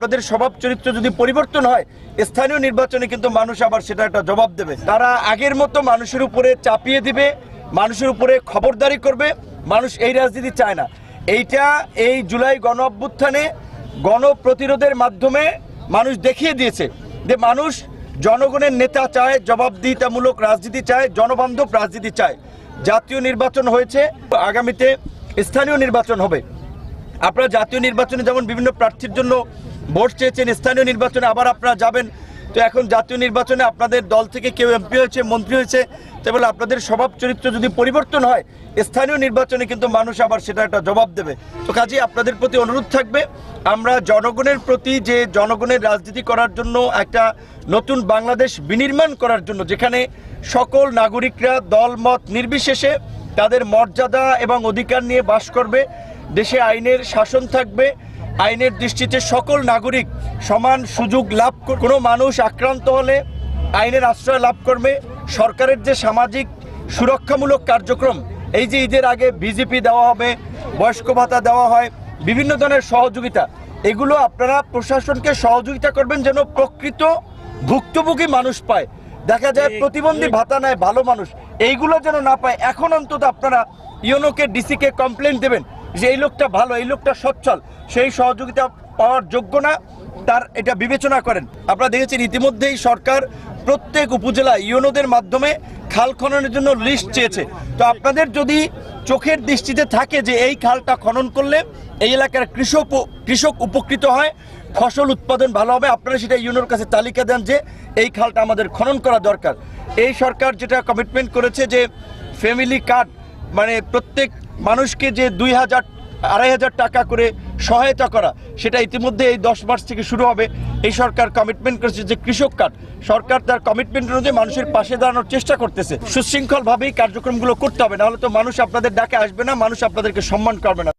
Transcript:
আপনাদের স্বভাব চরিত্র যদি পরিবর্তন হয় স্থানীয় নির্বাচনে কিন্তু মানুষ আবার সেটা একটা জবাব দেবে। তারা আগের মতো মানুষের উপরে চাপিয়ে দিবে, মানুষের উপরে খবরদারি করবে। মানুষ এই রাজনীতি চায় না। এইটা এই জুলাই গণ অভ্যুত্থানে গণপ্রতিরোধের মাধ্যমে মানুষ দেখিয়ে দিয়েছে যে মানুষ জনগণের নেতা চায়, জবাবদিহিতামূলক রাজনীতি চায়, জনবান্ধব রাজনীতি চায়। জাতীয় নির্বাচন হয়েছে, আগামীতে স্থানীয় নির্বাচন হবে। আপনারা জাতীয় নির্বাচনে যেমন বিভিন্ন প্রার্থীর জন্য ভোট চেয়েছেন, স্থানীয় নির্বাচনে আবার আপনারা যাবেন। তো এখন জাতীয় নির্বাচনে আপনাদের দল থেকে কেউ এমপি হয়েছে, মন্ত্রী হয়েছে, তাহলে আপনাদের স্বভাব চরিত্র যদি পরিবর্তন হয় স্থানীয় নির্বাচনে কিন্তু মানুষ আবার সেটা একটা জবাব দেবে। তো কাজেই আপনাদের প্রতি অনুরোধ থাকবে, আমরা জনগণের প্রতি যে জনগণের রাজনীতি করার জন্য একটা নতুন বাংলাদেশ বিনির্মাণ করার জন্য, যেখানে সকল নাগরিকরা দলমত নির্বিশেষে তাদের মর্যাদা এবং অধিকার নিয়ে বাস করবে, দেশে আইনের শাসন থাকবে, আইনের দৃষ্টিতে সকল নাগরিক সমান সুযোগ লাভ করবে, কোনো মানুষ আক্রান্ত হলে আইনের আশ্রয় লাভ করবে। সরকারের যে সামাজিক সুরক্ষামূলক কার্যক্রম, এই যে ঈদের আগে বিজেপি দেওয়া হবে, বয়স্ক ভাতা দেওয়া হয়, বিভিন্ন ধরনের সহযোগিতা, এগুলো আপনারা প্রশাসনকে সহযোগিতা করবেন যেন প্রকৃত ভুক্তভোগী মানুষ পায়। দেখা যায় প্রতিবন্ধী ভাতা নেয় ভালো মানুষ, এইগুলো যেন না পায়। এখন অন্তত আপনারা ইউনোকে, ডিসিকে কমপ্লেন দেবেন যে এই লোকটা ভালো, এই লোকটা সচ্ছল, সেই সহযোগিতা পাওয়ার যোগ্য না, তার এটা বিবেচনা করেন। আপনারা দেখেছেন ইতিমধ্যেই সরকার প্রত্যেক উপজেলা ইউনোদের মাধ্যমে খাল খননের জন্য লিস্ট চেয়েছে। তো আপনাদের যদি চোখের দৃষ্টিতে থাকে যে এই খালটা খনন করলে এই এলাকার কৃষক উপকৃত হয়, ফসল উৎপাদন ভালো হবে, আপনারা সেটা ইউনোর কাছে তালিকা দেন যে এই খালটা আমাদের খনন করা দরকার। এই সরকার যেটা কমিটমেন্ট করেছে যে ফ্যামিলি কার্ড, মানে প্রত্যেক মানুষকে যে 2,000-2,500 টাকা করে সহায়তা করা, সেটা ইতিমধ্যে এই 10 মার্চ থেকে শুরু হবে। এই সরকার কমিটমেন্ট করেছে যে কৃষক কার্ড, সরকার তার কমিটমেন্ট অনুযায়ী মানুষের পাশে দাঁড়ানোর চেষ্টা করতেছে। সুশৃঙ্খলভাবেই কার্যক্রমগুলো করতে হবে, নাহলে তো মানুষ আপনাদের ডাকে আসবে না, মানুষ আপনাদেরকে সম্মান করবে না।